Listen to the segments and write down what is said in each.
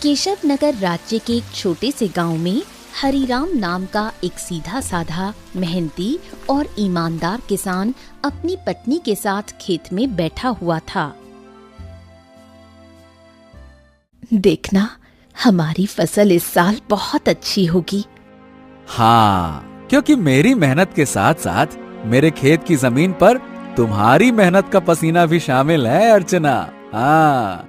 केशव नगर राज्य के एक छोटे से गांव में हरिराम नाम का एक सीधा साधा, मेहनती और ईमानदार किसान अपनी पत्नी के साथ खेत में बैठा हुआ था। देखना, हमारी फसल इस साल बहुत अच्छी होगी। हाँ, क्योंकि मेरी मेहनत के साथ साथ मेरे खेत की जमीन पर तुम्हारी मेहनत का पसीना भी शामिल है अर्चना। हाँ।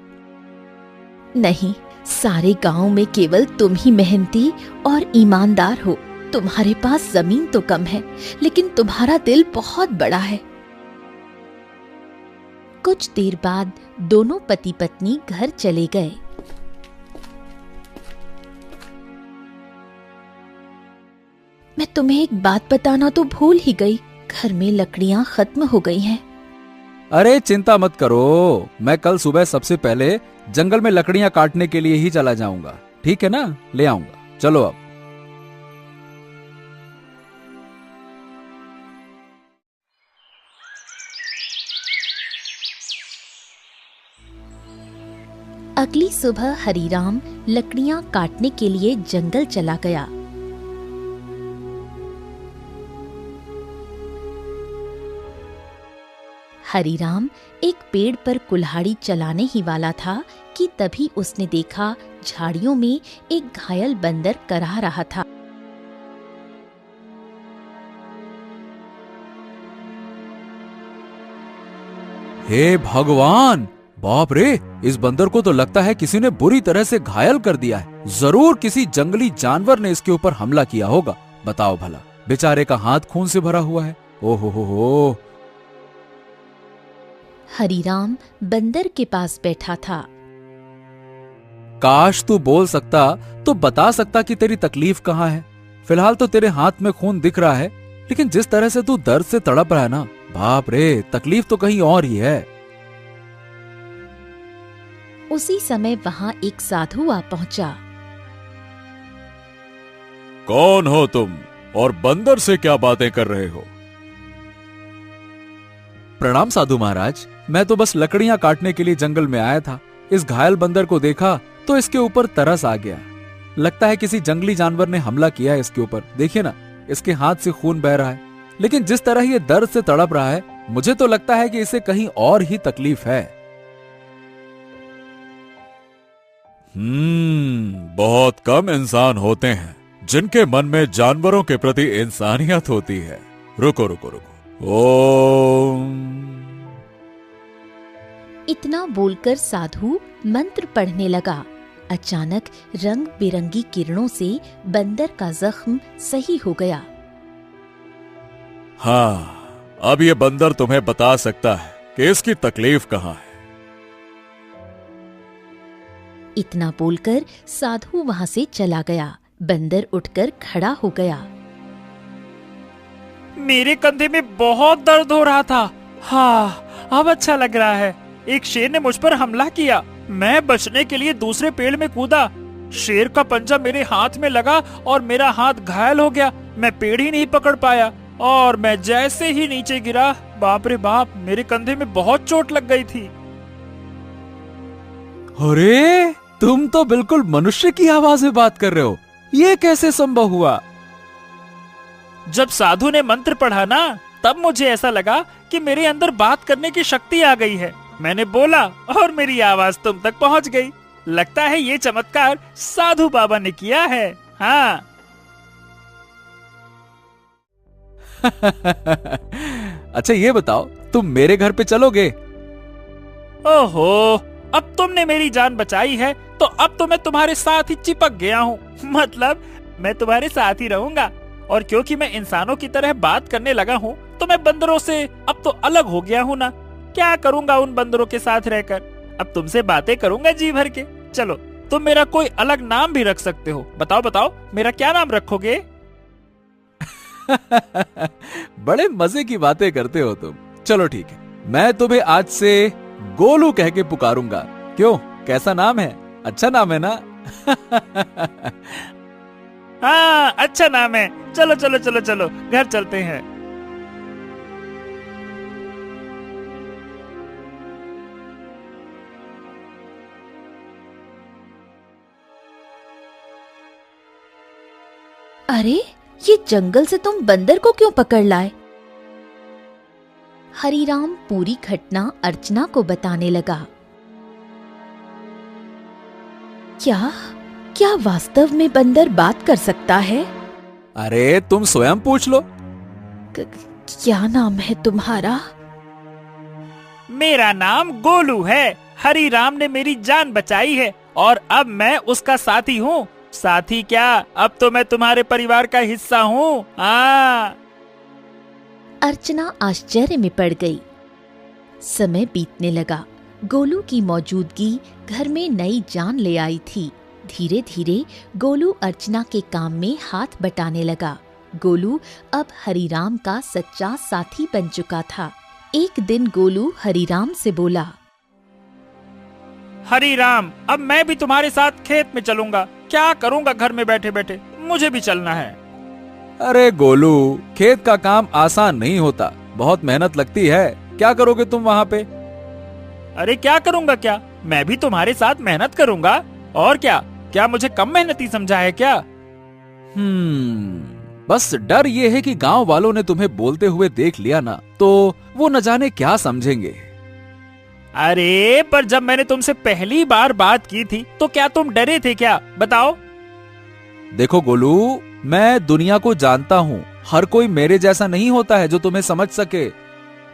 नहीं, सारे गांव में केवल तुम ही मेहनती और ईमानदार हो। तुम्हारे पास जमीन तो कम है, लेकिन तुम्हारा दिल बहुत बड़ा है। कुछ देर बाद दोनों पति पत्नी घर चले गए। मैं तुम्हें एक बात बताना तो भूल ही गई, घर में लकड़ियां खत्म हो गई हैं। अरे चिंता मत करो, मैं कल सुबह सबसे पहले जंगल में लकड़ियां काटने के लिए ही चला जाऊंगा। ठीक है ना, ले आऊंगा। चलो अब। अगली सुबह हरिराम लकड़ियां काटने के लिए जंगल चला गया। हरिराम एक पेड़ पर कुल्हाड़ी चलाने ही वाला था कि तभी उसने देखा झाड़ियों में एक घायल बंदर करहा रहा था। हे भगवान, बाप रे, इस बंदर को तो लगता है किसी ने बुरी तरह से घायल कर दिया है। जरूर किसी जंगली जानवर ने इसके ऊपर हमला किया होगा। बताओ भला, बेचारे का हाथ खून से भरा हुआ है। ओहो हो। हरिराम बंदर के पास बैठा था। काश तू बोल सकता तो बता सकता कि तेरी तकलीफ कहाँ है। फिलहाल तो तेरे हाथ में खून दिख रहा है, लेकिन जिस तरह से तू दर्द से तड़प रहा है ना, बाप रे, तकलीफ तो कहीं और ही है। उसी समय वहां एक साधु आ पहुंचा। कौन हो तुम और बंदर से क्या बातें कर रहे हो? प्रणाम साधु महाराज, मैं तो बस लकड़ियां काटने के लिए जंगल में आया था। इस घायल बंदर को देखा तो इसके ऊपर तरस आ गया। लगता है किसी जंगली जानवर ने हमला किया है इसके ऊपर। देखिए ना, इसके हाथ से खून बह रहा है, लेकिन जिस तरह ये दर्द से तड़प रहा है, मुझे तो लगता है कि इसे कहीं और ही तकलीफ है। बहुत कम इंसान होते हैं जिनके मन में जानवरों के प्रति इंसानियत होती है। रुको रुको रुको। ओम। इतना बोलकर साधु मंत्र पढ़ने लगा। अचानक रंग बिरंगी किरणों से बंदर का जख्म सही हो गया। हाँ, अब ये बंदर तुम्हें बता सकता है कि इसकी तकलीफ कहाँ है। इतना बोलकर साधु वहां से चला गया। बंदर उठकर खड़ा हो गया। मेरे कंधे में बहुत दर्द हो रहा था। हाँ, अब अच्छा लग रहा है। एक शेर ने मुझ पर हमला किया। मैं बचने के लिए दूसरे पेड़ में कूदा। शेर का पंजा मेरे हाथ में लगा और मेरा हाथ घायल हो गया। मैं पेड़ ही नहीं पकड़ पाया और मैं जैसे ही नीचे गिरा, बाप रे बाप, मेरे कंधे में बहुत चोट लग गई थी। अरे, तुम तो बिल्कुल मनुष्य की आवाज में बात कर रहे हो। ये कैसे संभव हुआ? जब साधु ने मंत्र पढ़ा ना, तब मुझे ऐसा लगा कि मेरे अंदर बात करने की शक्ति आ गई है। मैंने बोला और मेरी आवाज तुम तक पहुंच गई। लगता है ये चमत्कार साधु बाबा ने किया है। हाँ। अच्छा ये बताओ, तुम मेरे घर पे चलोगे? ओहो, अब तुमने मेरी जान बचाई है तो अब तो मैं तुम्हारे साथ ही चिपक गया हूँ। मतलब मैं तुम्हारे साथ ही रहूंगा। और क्योंकि मैं इंसानों की तरह बात करने लगा हूँ, तो मैं बंदरों से अब तो अलग हो गया हूँ ना। क्या करूंगा उन बंदरों के साथ रहकर? अब तुमसे बातें करूंगा जी भर के। चलो, तुम मेरा कोई अलग नाम भी रख सकते हो। बताओ बताओ, मेरा क्या नाम रखोगे? बड़े मजे की बातें करते हो तुम। चलो ठीक है, मैं तुम्हें आज से गोलू कह के पुकारूंगा। क्यों, कैसा नाम है? अच्छा नाम है ना? हाँ, अच्छा नाम है। चलो चलो चलो चलो, घर चलते हैं। अरे, ये जंगल से तुम बंदर को क्यों पकड़ लाए? हरिराम पूरी घटना अर्चना को बताने लगा। क्या क्या वास्तव में बंदर बात कर सकता है? अरे तुम स्वयं पूछ लो। क्या नाम है तुम्हारा? मेरा नाम गोलू है। हरिराम ने मेरी जान बचाई है और अब मैं उसका साथी हूँ। साथी क्या, अब तो मैं तुम्हारे परिवार का हिस्सा हूँ। अर्चना आश्चर्य में पड़ गई। समय बीतने लगा। गोलू की मौजूदगी घर में नई जान ले आई थी। धीरे धीरे गोलू अर्चना के काम में हाथ बटाने लगा। गोलू अब हरिराम का सच्चा साथी बन चुका था। एक दिन गोलू हरिराम से बोला, हरिराम, अब मैं भी तुम्हारे साथ खेत में चलूंगा। क्या करूंगा घर में बैठे बैठे, मुझे भी चलना है। अरे गोलू, खेत का काम आसान नहीं होता, बहुत मेहनत लगती है। क्या करोगे तुम वहाँ पे? अरे क्या करूंगा क्या, मैं भी तुम्हारे साथ मेहनत करूंगा। और क्या मुझे कम मेहनती समझा है क्या? बस डर ये है कि गांव वालों ने तुम्हें बोलते हुए देख लिया ना, तो वो न जाने क्या समझेंगे। अरे पर जब मैंने तुमसे पहली बार बात की थी तो क्या तुम डरे थे क्या, बताओ? देखो गोलू, मैं दुनिया को जानता हूँ। हर कोई मेरे जैसा नहीं होता है जो तुम्हें समझ सके।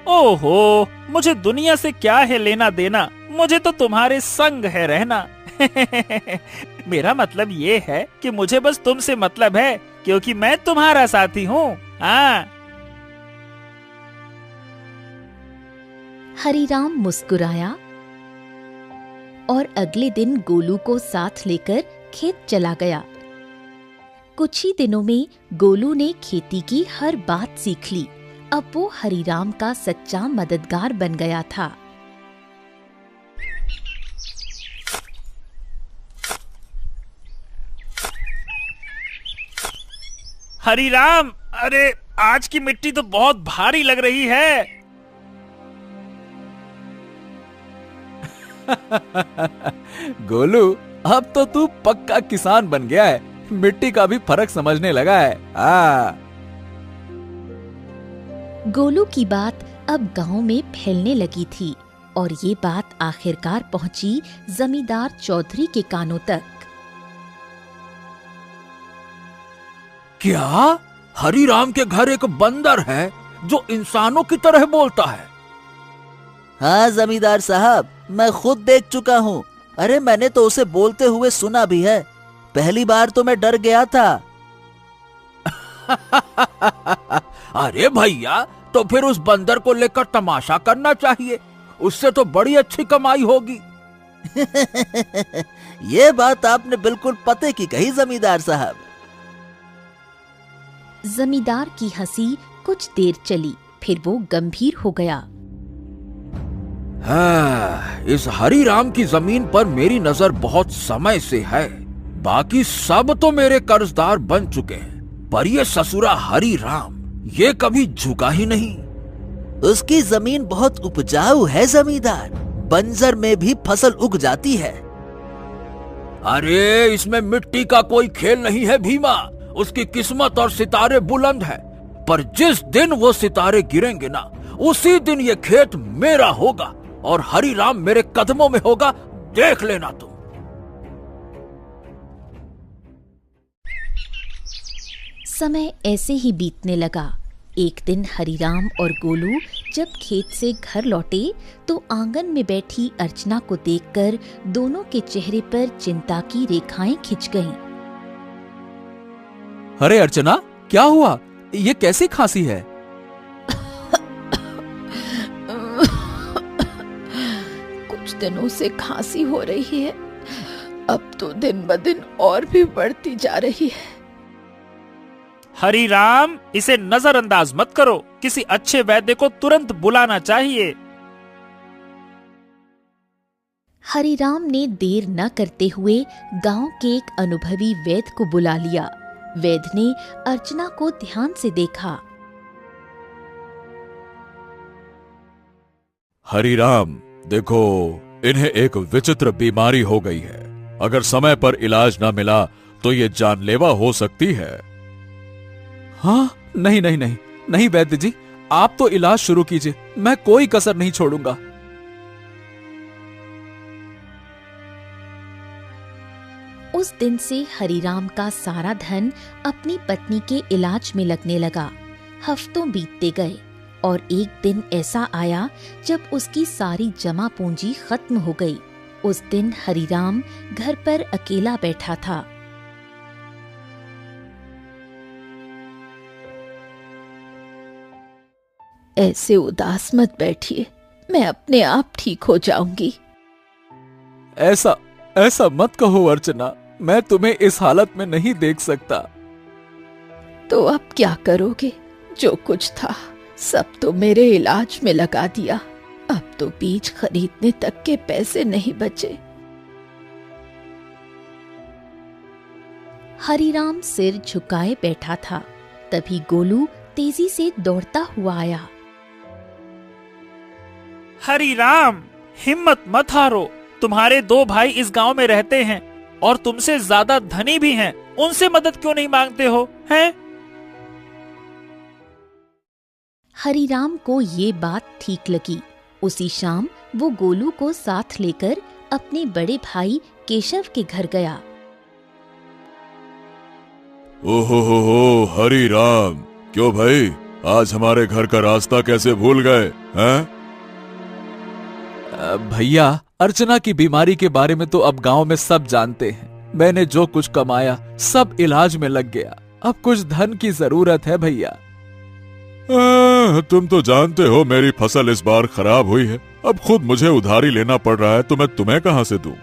ओहो, मुझे दुनिया से क्या है लेना देना, मुझे तो तुम्हारे संग है रहना। मेरा मतलब ये है कि मुझे बस तुमसे मतलब है, क्योंकि मैं तुम्हारा साथी हूँ। हरिराम मुस्कुराया और अगले दिन गोलू को साथ लेकर खेत चला गया। कुछ ही दिनों में गोलू ने खेती की हर बात सीख ली। अब वो हरिराम का सच्चा मददगार बन गया था। हरिराम, अरे आज की मिट्टी तो बहुत भारी लग रही है। गोलू, अब तो तू पक्का किसान बन गया है। मिट्टी का भी फर्क समझने लगा है। गोलू की बात अब गांव में फैलने लगी थी और ये बात आखिरकार पहुंची जमींदार चौधरी के कानों तक। क्या हरिराम के घर एक बंदर है जो इंसानों की तरह बोलता है? हाँ जमींदार साहब, मैं खुद देख चुका हूँ। अरे मैंने तो उसे बोलते हुए सुना भी है। पहली बार तो मैं डर गया था। अरे भैया, तो फिर उस बंदर को लेकर तमाशा करना चाहिए, उससे तो बड़ी अच्छी कमाई होगी। ये बात आपने बिल्कुल पते की कही जमींदार साहब। जमींदार की हंसी कुछ देर चली, फिर वो गंभीर हो गया। इस हरिराम की जमीन पर मेरी नजर बहुत समय से है। बाकी सब तो मेरे कर्जदार बन चुके हैं, पर ये ससुरा हरिराम ये कभी झुका ही नहीं। उसकी जमीन बहुत उपजाऊ है जमींदार, बंजर में भी फसल उग जाती है। अरे इसमें मिट्टी का कोई खेल नहीं है भीमा। उसकी किस्मत और सितारे बुलंद है, पर जिस दिन वो सितारे गिरेंगे ना, उसी दिन ये खेत मेरा होगा और हरिराम मेरे कदमों में होगा, देख लेना तुम। समय ऐसे ही बीतने लगा। एक दिन हरिराम और गोलू जब खेत से घर लौटे तो आंगन में बैठी अर्चना को देखकर दोनों के चेहरे पर चिंता की रेखाएं खिंच गईं। अरे अर्चना, क्या हुआ? ये कैसी खांसी है? कुछ दिनों से खांसी हो रही है, अब तो दिन ब दिन और भी बढ़ती जा रही है। हरिराम, इसे नजरअंदाज मत करो, किसी अच्छे वैद्य को तुरंत बुलाना चाहिए। हरिराम ने देर न करते हुए गांव के एक अनुभवी वैद्य को बुला लिया। वैद्य ने अर्चना को ध्यान से देखा। हरिराम, देखो, इन्हें एक विचित्र बीमारी हो गई है। अगर समय पर इलाज न मिला तो ये जानलेवा हो सकती है। हाँ, नहीं नहीं नहीं नहीं वैद्य जी, आप तो इलाज शुरू कीजिए, मैं कोई कसर नहीं छोड़ूंगा। उस दिन से हरिराम का सारा धन अपनी पत्नी के इलाज में लगने लगा। हफ्तों बीतते गए और एक दिन ऐसा आया जब उसकी सारी जमा पूंजी खत्म हो गई। उस दिन हरिराम घर पर अकेला बैठा था। ऐसे उदास मत बैठिए, मैं अपने आप ठीक हो जाऊंगी। ऐसा ऐसा मत कहो अर्चना, मैं तुम्हें इस हालत में नहीं देख सकता। तो अब क्या करोगे? जो कुछ था सब तो मेरे इलाज में लगा दिया। अब तो बीज खरीदने तक के पैसे नहीं बचे। हरिराम सिर झुकाए बैठा था। तभी गोलू तेजी से दौड़ता हुआ आया। हरिराम, हिम्मत मत हारो। तुम्हारे 2 भाई इस गांव में रहते हैं और तुमसे ज्यादा धनी भी हैं। उनसे मदद क्यों नहीं मांगते हो, हैं? हरिराम को ये बात ठीक लगी। उसी शाम वो गोलू को साथ लेकर अपने बड़े भाई केशव के घर गया। ओहो हरी राम, क्यों भाई, आज हमारे घर का रास्ता कैसे भूल गए हैं? भैया, अर्चना की बीमारी के बारे में तो अब गांव में सब जानते हैं। मैंने जो कुछ कमाया सब इलाज में लग गया। अब कुछ धन की जरूरत है भैया। तुम तो जानते हो मेरी फसल इस बार खराब हुई है। अब खुद मुझे उधारी लेना पड़ रहा है, तो मैं तुम्हें कहां से दूं?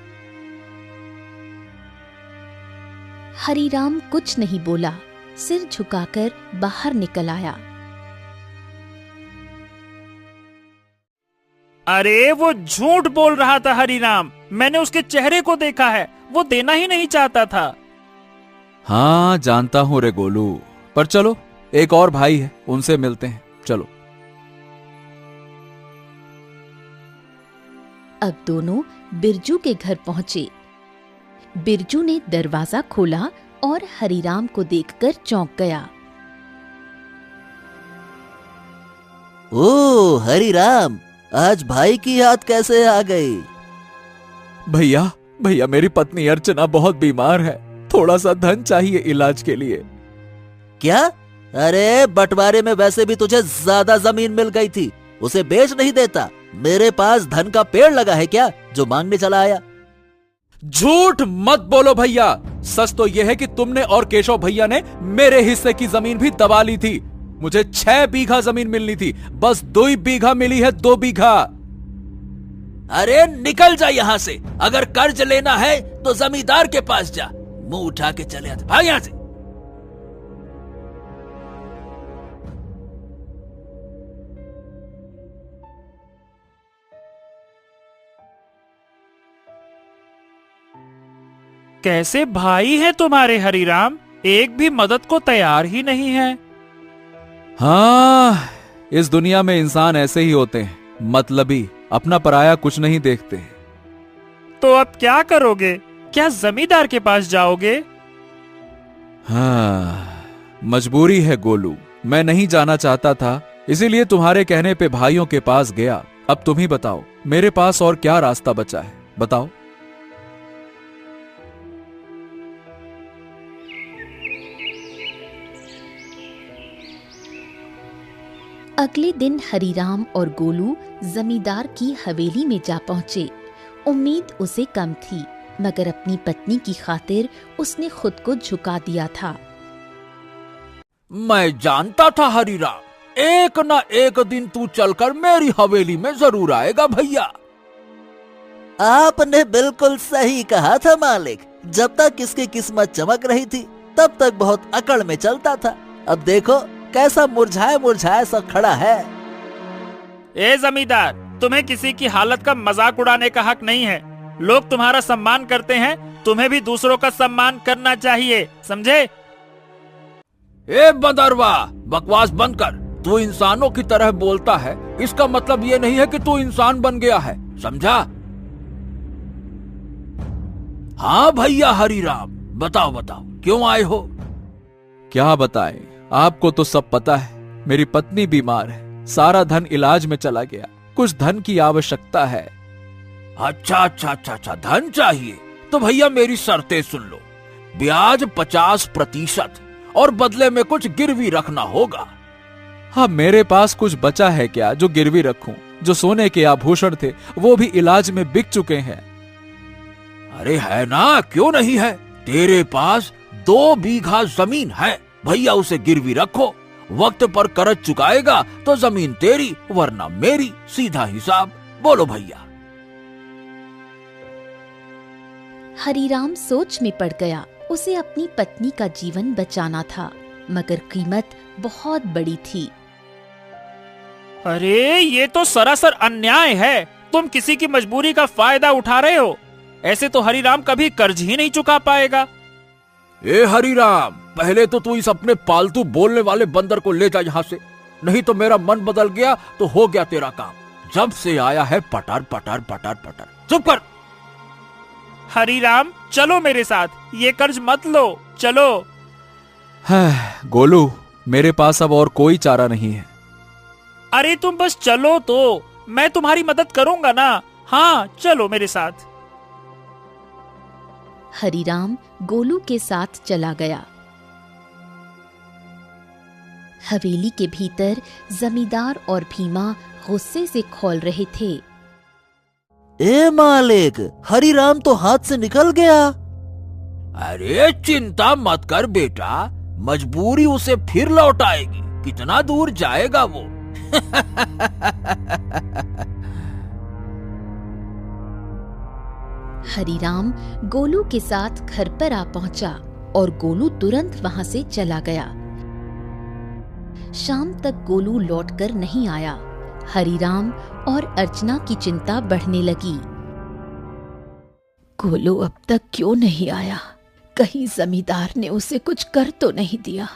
हरिराम कुछ नहीं बोला, सिर झुकाकर बाहर निकल आया। अरे वो झूठ बोल रहा था हरिराम, मैंने उसके चेहरे को देखा है, वो देना ही नहीं चाहता था। हाँ जानता हूँ रे गोलू, पर चलो एक और भाई है, उनसे मिलते हैं, चलो। अब दोनों बिरजू के घर पहुंचे। बिरजू ने दरवाजा खोला और हरिराम को देखकर चौंक गया। ओ हरिराम, आज भाई की याद कैसे आ गई? भैया भैया, मेरी पत्नी अर्चना बहुत बीमार है, थोड़ा सा धन चाहिए इलाज के लिए। क्या? अरे बंटवारे में वैसे भी तुझे ज्यादा जमीन मिल गई थी, उसे बेच नहीं देता? मेरे पास धन का पेड़ लगा है क्या जो मांगने चला आया? झूठ मत बोलो भैया, सच तो यह है कि तुमने और केशव भैया ने मेरे हिस्से की जमीन भी दबा ली थी। मुझे 6 बीघा जमीन मिलनी थी, बस 2 बीघा मिली है, 2 बीघा। अरे निकल जा यहाँ से, अगर कर्ज लेना है तो जमींदार के पास जा। मुंह उठा के चले आते, भाग यहाँ से। कैसे भाई है तुम्हारे हरिराम, एक भी मदद को तैयार ही नहीं है। हाँ, इस दुनिया में इंसान ऐसे ही होते हैं, मतलबी, अपना पराया कुछ नहीं देखते। तो अब क्या करोगे? क्या जमींदार के पास जाओगे? हाँ, मजबूरी है गोलू, मैं नहीं जाना चाहता था, इसीलिए तुम्हारे कहने पे भाइयों के पास गया। अब तुम ही बताओ, मेरे पास और क्या रास्ता बचा है, बताओ। अगले दिन हरिराम और गोलू जमींदार की हवेली में जा पहुंचे। उम्मीद उसे कम थी, मगर अपनी पत्नी की खातिर उसने खुद को झुका दिया था। मैं जानता था हरिराम, एक न एक दिन तू चलकर मेरी हवेली में जरूर आएगा भैया। आपने बिल्कुल सही कहा था मालिक, जब तक इसकी किस्मत चमक रही थी तब तक बहुत अकड़ में चलता था। अब देखो कैसा मुरझाया मुरझाया सा खड़ा है। ए जमींदार, तुम्हें किसी की हालत का मजाक उड़ाने का हक नहीं है। लोग तुम्हारा सम्मान करते हैं, तुम्हें भी दूसरों का सम्मान करना चाहिए, समझे? ए बंदरवा, बकवास बंद कर। तू इंसानों की तरह बोलता है, इसका मतलब ये नहीं है कि तू इंसान बन गया है, समझा? हाँ भैया हरिराम, बताओ बताओ क्यों आए हो? क्या बताएं, आपको तो सब पता है, मेरी पत्नी बीमार है, सारा धन इलाज में चला गया, कुछ धन की आवश्यकता है। अच्छा, धन चाहिए तो भैया मेरी शर्तें सुन लो। ब्याज 50% और बदले में कुछ गिरवी रखना होगा। हाँ, मेरे पास कुछ बचा है क्या जो गिरवी रखूं? जो सोने के आभूषण थे वो भी इलाज में बिक चुके हैं। अरे है ना, क्यों नहीं है? तेरे पास 2 बीघा जमीन है, भैया उसे गिरवी रखो। वक्त पर कर्ज चुकाएगा तो जमीन तेरी वरना मेरी, सीधा हिसाब। बोलो भैया। हरीराम सोच में पड़ गया। उसे अपनी पत्नी का जीवन बचाना था, मगर कीमत बहुत बड़ी थी। अरे ये तो सरासर अन्याय है। तुम किसी की मजबूरी का फायदा उठा रहे हो। ऐसे तो हरीराम कभी कर्ज ही नहीं चुका पाएगा। ए हरीराम, पहले तो तू इस अपने पालतू बोलने वाले बंदर को ले जा यहाँ से, नहीं तो मेरा मन बदल गया तो हो गया तेरा काम। जब से आया है पटर पटर पटर पटर। चुप कर। हरीराम चलो मेरे साथ, ये कर्ज मत लो, चलो। गोलू, मेरे पास अब और कोई चारा नहीं है। अरे तुम बस चलो तो, मैं तुम्हारी मदद करूंगा ना। हाँ चलो मेरे साथ। हरीराम गोलू के साथ चला गया। हवेली के भीतर जमींदार और भीमा गुस्से से खौल रहे थे। ए मालिक, हरीराम तो हाथ से निकल गया। अरे चिंता मत कर बेटा, मजबूरी उसे फिर लौट आएगी। कितना दूर जाएगा वो? हरीराम गोलू के साथ घर पर आ पहुंचा और गोलू तुरंत वहां से चला गया। शाम तक गोलू लौटकर नहीं आया। हरीराम और अर्चना की चिंता बढ़ने लगी। गोलू अब तक क्यों नहीं आया? कहीं जमींदार ने उसे कुछ कर तो नहीं दिया?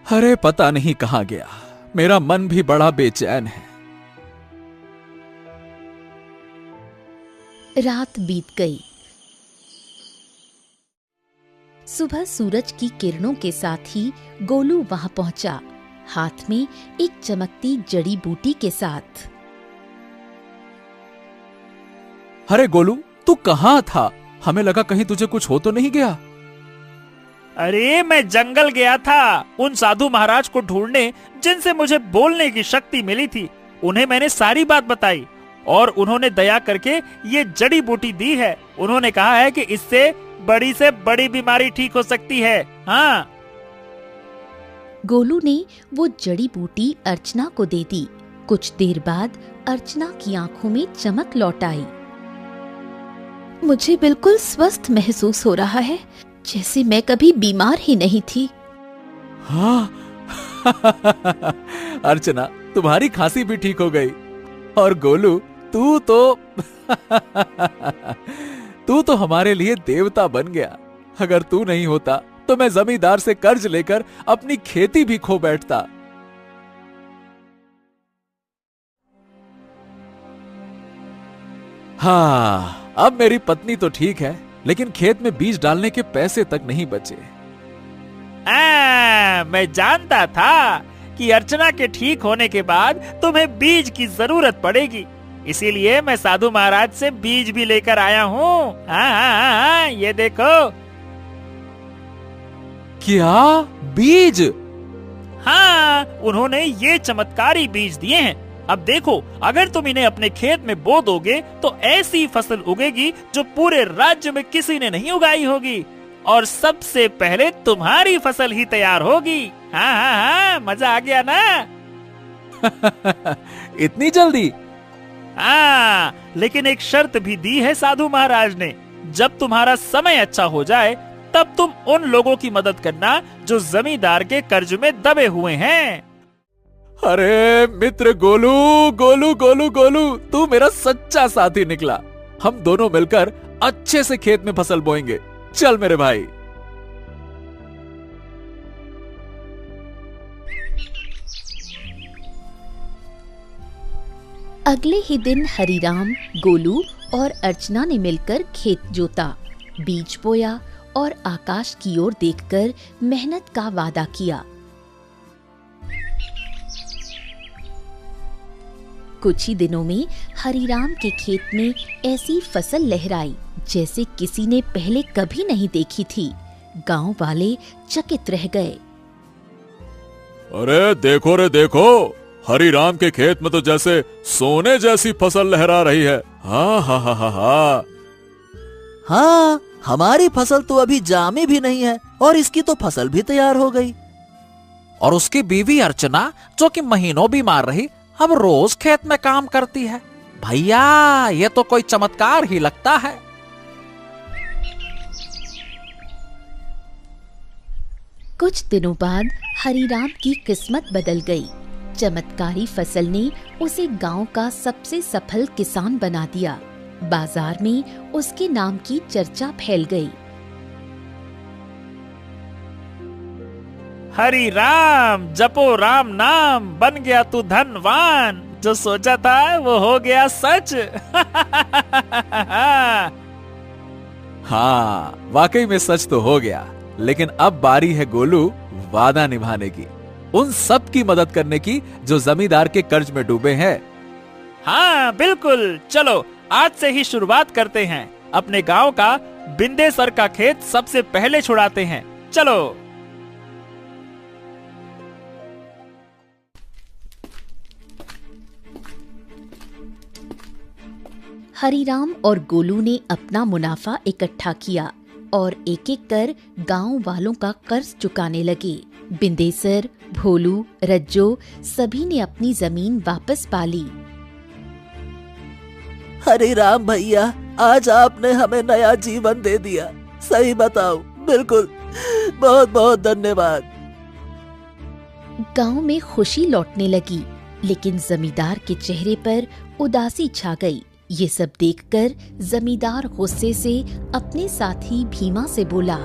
अरे पता नहीं कहां गया। मेरा मन भी बड़ा बेचैन है। रात बीत गई। सुबह सूरज की किरणों के साथ ही गोलू वहां पहुंचा, हाथ में एक चमकती जड़ी बूटी के साथ। अरे गोलू, तू कहां था? हमें लगा कहीं तुझे कुछ हो तो नहीं गया। अरे मैं जंगल गया था उन साधु महाराज को ढूंढने जिनसे मुझे बोलने की शक्ति मिली थी। उन्हें मैंने सारी बात बताई और उन्होंने दया करके ये जड़ी बूटी दी है। उन्होंने कहा है कि इससे से बड़ी बीमारी ठीक हो सकती है। हाँ। गोलू ने वो जड़ी बूटी अर्चना को दे दी। कुछ देर बाद अर्चना की आंखों में चमक लौट आई। मुझे बिल्कुल स्वस्थ महसूस हो रहा है, जैसे मैं कभी बीमार ही नहीं थी। हाँ। अर्चना, तुम्हारी खांसी भी ठीक हो गई। और गोलू, तू तो हमारे लिए देवता बन गया। अगर तू नहीं होता तो मैं जमींदार से कर्ज लेकर अपनी खेती भी खो बैठता। हाँ, अब मेरी पत्नी तो ठीक है, लेकिन खेत में बीज डालने के पैसे तक नहीं बचे। मैं जानता था कि अर्चना के ठीक होने के बाद तुम्हें बीज की जरूरत पड़ेगी, इसीलिए मैं साधु महाराज से बीज भी लेकर आया हूँ। हाँ, ये देखो। क्या बीज? हाँ, उन्होंने ये चमत्कारी बीज दिए हैं। अब देखो, अगर तुम इन्हें अपने खेत में बो दोगे तो ऐसी फसल उगेगी जो पूरे राज्य में किसी ने नहीं उगाई होगी, और सबसे पहले तुम्हारी फसल ही तैयार होगी। हाँ, मजा आ गया ना? इतनी जल्दी? हाँ, लेकिन एक शर्त भी दी है साधु महाराज ने। जब तुम्हारा समय अच्छा हो जाए तब तुम उन लोगों की मदद करना जो जमींदार के कर्ज में दबे हुए हैं। अरे मित्र गोलू, गोलू गोलू गोलू, तू मेरा सच्चा साथी निकला। हम दोनों मिलकर अच्छे से खेत में फसल बोएंगे। चल मेरे भाई। अगले ही दिन हरीराम, गोलू और अर्चना ने मिलकर खेत जोता, बीज बोया और आकाश की ओर देखकर मेहनत का वादा किया। कुछ ही दिनों में हरीराम के खेत में ऐसी फसल लहराई जैसे किसी ने पहले कभी नहीं देखी थी। गांव वाले चकित रह गए। अरे देखो रे देखो, हरिराम के खेत में तो जैसे सोने जैसी फसल लहरा रही है। हाँ हाँ हाँ हाँ हाँ। हाँ, हमारी फसल तो अभी जामी भी नहीं है और इसकी तो फसल भी तैयार हो गई। और उसकी बीवी अर्चना, जो कि महीनों बीमार रही, अब रोज खेत में काम करती है। भैया, ये तो कोई चमत्कार ही लगता है। कुछ दिनों बाद हरीराम की किस्मत बदल गई। चमत्कारी फसल ने उसे गांव का सबसे सफल किसान बना दिया। बाजार में उसके नाम की चर्चा फैल गई। हरि राम, जपो राम नाम, बन गया तू धनवान। जो सोचा था वो हो गया सच। हाँ, वाकई में सच तो हो गया, लेकिन अब बारी है गोलू वादा निभाने की, उन सब की मदद करने की जो जमींदार के कर्ज में डूबे हैं। हाँ बिल्कुल, चलो आज से ही शुरुआत करते हैं। अपने गांव का बिंदेसर का खेत सबसे पहले छुड़ाते हैं। चलो। हरीराम और गोलू ने अपना मुनाफा इकट्ठा किया और एक एक कर गांव वालों का कर्ज चुकाने लगे। बिंदेसर, भोलू, रज्जो सभी ने अपनी जमीन वापस पा ली। हरिराम भैया, आज आपने हमें नया जीवन दे दिया। सही बताओ, बिल्कुल, बहुत बहुत धन्यवाद। गांव में खुशी लौटने लगी, लेकिन जमींदार के चेहरे पर उदासी छा गई। ये सब देखकर जमींदार गुस्से से अपने साथी भीमा से बोला,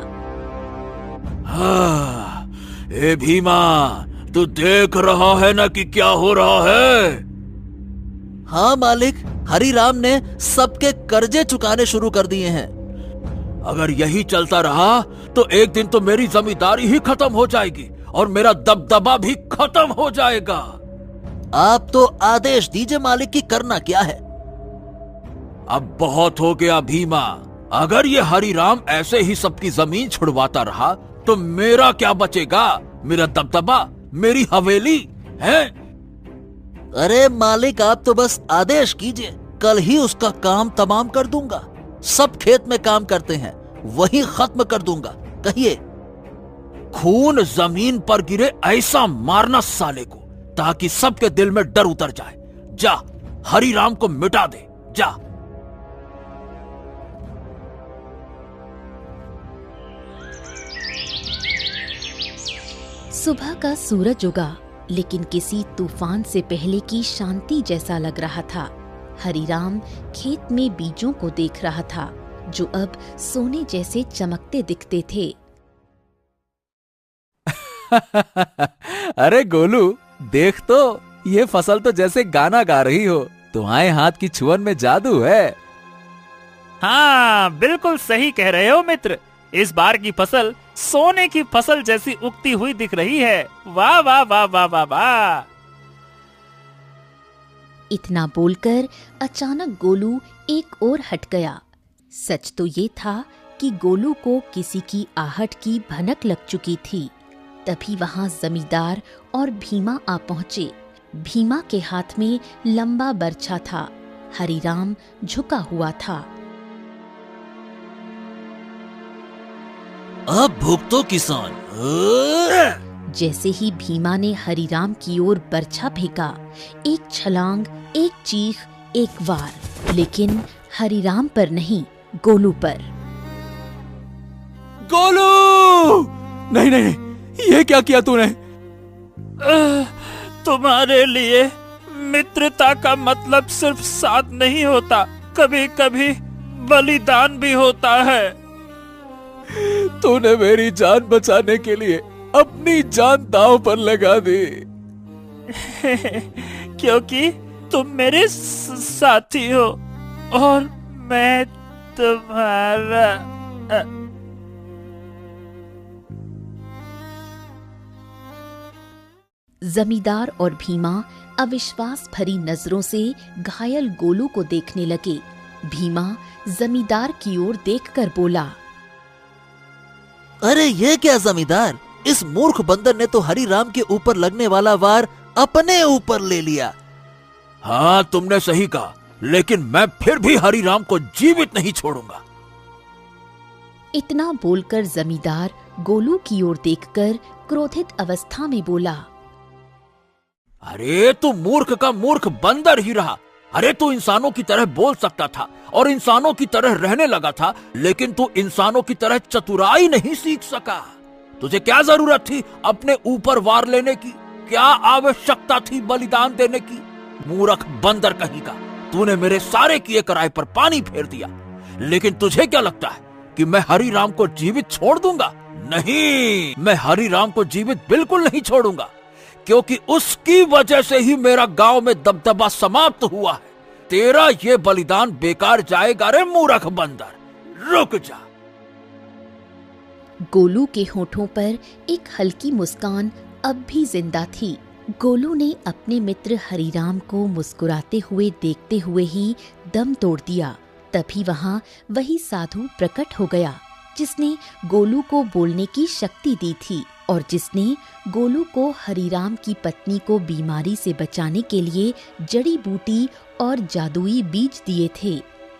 हाँ, ए भीमा, तू देख रहा है ना कि क्या हो रहा है? हाँ मालिक, हरिराम ने सबके कर्जे चुकाने शुरू कर दिए हैं। अगर यही चलता रहा तो एक दिन तो मेरी जमींदारी ही खत्म हो जाएगी और मेरा दबदबा भी खत्म हो जाएगा। आप तो आदेश दीजिए मालिक की करना क्या है। अब बहुत हो गया भीमा, अगर ये हरिराम ऐसे ही सबकी जमीन छुड़वाता रहा तो मेरा क्या बचेगा? मेरा दबदबा, मेरी हवेली है। अरे मालिक, आप तो बस आदेश कीजिए, कल ही उसका काम तमाम कर दूंगा। सब खेत में काम करते हैं, वही खत्म कर दूंगा। कहिए। खून जमीन पर गिरे ऐसा मारना साले को, ताकि सबके दिल में डर उतर जाए। जा, हरिराम को मिटा दे, जा। सुबह का सूरज उगा, लेकिन किसी तूफान से पहले की शांति जैसा लग रहा था। हरिराम खेत में बीजों को देख रहा था, जो अब सोने जैसे चमकते दिखते थे। अरे गोलू, देख तो, ये फसल तो जैसे गाना गा रही हो। तुम्हारे हाथ की छुअन में जादू है। हाँ बिल्कुल सही कह रहे हो मित्र। इस बार की फसल सोने की फसल जैसी उगती हुई दिख रही है। वाह वाह वाह वाह वाह वाह। इतना बोलकर अचानक गोलू एक ओर हट गया। सच तो ये था कि गोलू को किसी की आहट की भनक लग चुकी थी। तभी वहां जमींदार और भीमा आ पहुंचे। भीमा के हाथ में लंबा बर्छा था। हरिराम झुका हुआ था। अब भुगतो किसान। जैसे ही भीमा ने हरिराम की ओर बर्छा फेंका, एक छलांग, एक चीख, एक वार, लेकिन हरिराम पर नहीं, गोलू पर। गोलू! नहीं नहीं, ये क्या किया तूने? तुम्हारे लिए मित्रता का मतलब सिर्फ साथ नहीं होता, कभी कभी बलिदान भी होता है। तूने मेरी जान बचाने के लिए अपनी जान दांव पर लगा दी। क्योंकि तुम मेरे साथी हो और मैं तुम्हारा। जमींदार और भीमा अविश्वास भरी नजरों से घायल गोलू को देखने लगे। भीमा जमींदार की ओर देखकर बोला, अरे ये क्या जमींदार, इस मूर्ख बंदर ने तो हरिराम के ऊपर लगने वाला वार अपने ऊपर ले लिया। हाँ, तुमने सही कहा, लेकिन मैं फिर भी हरिराम को जीवित नहीं छोड़ूंगा। इतना बोलकर जमींदार गोलू की ओर देखकर क्रोधित अवस्था में बोला, अरे तू मूर्ख का मूर्ख बंदर ही रहा। अरे तू इंसानों की तरह बोल सकता था और इंसानों की तरह रहने लगा था, लेकिन तू इंसानों की तरह चतुराई नहीं सीख सका। तुझे क्या जरूरत थी अपने ऊपर वार लेने की? क्या आवश्यकता थी बलिदान देने की? मूर्ख बंदर कहीं का, तूने मेरे सारे किए कराए पर पानी फेर दिया। लेकिन तुझे क्या लगता है कि मैं हरिराम को जीवित छोड़ दूंगा? नहीं, मैं हरिराम को जीवित बिल्कुल नहीं छोड़ूंगा, क्योंकि उसकी वजह से ही मेरा गांव में दबदबा समाप्त हुआ है। तेरा ये बलिदान बेकार जाएगा रे मूर्ख बंदर, रुक जा। गोलू के होठों पर एक हल्की मुस्कान अब भी जिंदा थी। गोलू ने अपने मित्र हरिराम को मुस्कुराते हुए देखते हुए ही दम तोड़ दिया। तभी वहां वही साधु प्रकट हो गया जिसने गोलू को बोलने की शक्ति दी थी और जिसने गोलू को हरिराम की पत्नी को बीमारी से बचाने के लिए जड़ी बूटी और जादुई बीज दिए थे।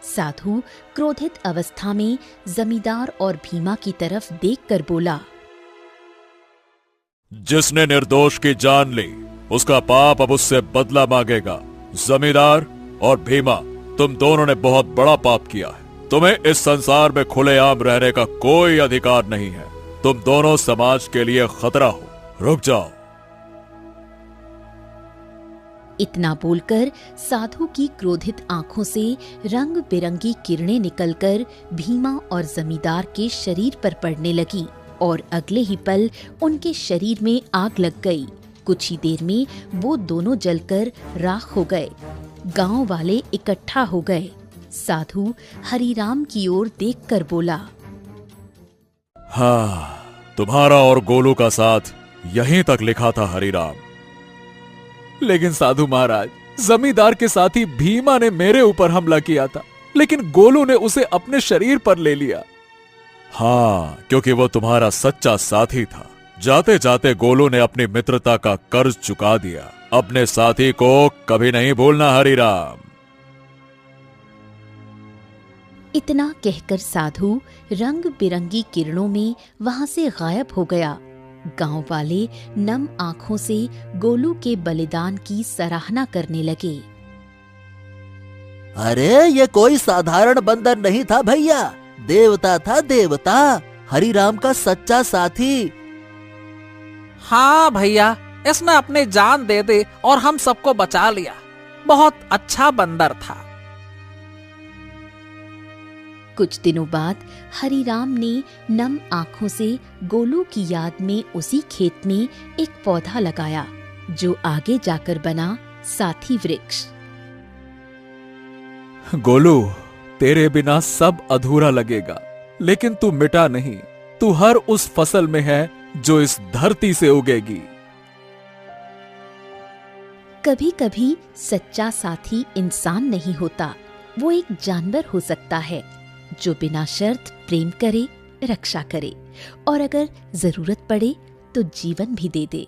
साधु क्रोधित अवस्था में जमींदार और भीमा की तरफ देखकर बोला, जिसने निर्दोष की जान ली उसका पाप अब उससे बदला मांगेगा। जमींदार और भीमा, तुम दोनों ने बहुत बड़ा पाप किया है। तुम्हें इस संसार में खुलेआम रहने का कोई अधिकार नहीं है। तुम दोनों समाज के लिए खतरा हो, रुक जाओ। इतना बोलकर साधु की क्रोधित आंखों से रंग बिरंगी किरणें निकलकर भीमा और जमींदार के शरीर पर पड़ने लगी और अगले ही पल उनके शरीर में आग लग गई। कुछ ही देर में वो दोनों जलकर राख हो गए। गांव वाले इकट्ठा हो गए। साधु हरिराम की ओर देखकर बोला, हाँ, तुम्हारा और गोलू का साथ यहीं तक लिखा था हरिराम। लेकिन साधु महाराज, जमींदार के साथी भीमा ने मेरे ऊपर हमला किया था, लेकिन गोलू ने उसे अपने शरीर पर ले लिया। हाँ, क्योंकि वो तुम्हारा सच्चा साथी था। जाते जाते गोलू ने अपनी मित्रता का कर्ज चुका दिया। अपने साथी को कभी नहीं भूलना हरिराम। इतना कहकर साधु रंग बिरंगी किरणों में वहां से गायब हो गया। गांव वाले नम आंखों से गोलू के बलिदान की सराहना करने लगे। अरे ये कोई साधारण बंदर नहीं था भैया, देवता था, देवता, हरिराम का सच्चा साथी। हाँ भैया, इसने अपनी जान दे दी और हम सबको बचा लिया। बहुत अच्छा बंदर था। कुछ दिनों बाद हरिराम ने नम आंखों से गोलू की याद में उसी खेत में एक पौधा लगाया जो आगे जाकर बना साथी वृक्ष। गोलू, तेरे बिना सब अधूरा लगेगा, लेकिन तू मिटा नहीं। तू हर उस फसल में है जो इस धरती से उगेगी। कभी कभी सच्चा साथी इंसान नहीं होता, वो एक जानवर हो सकता है जो बिना शर्त प्रेम करे, रक्षा करे और अगर जरूरत पड़े तो जीवन भी दे दे।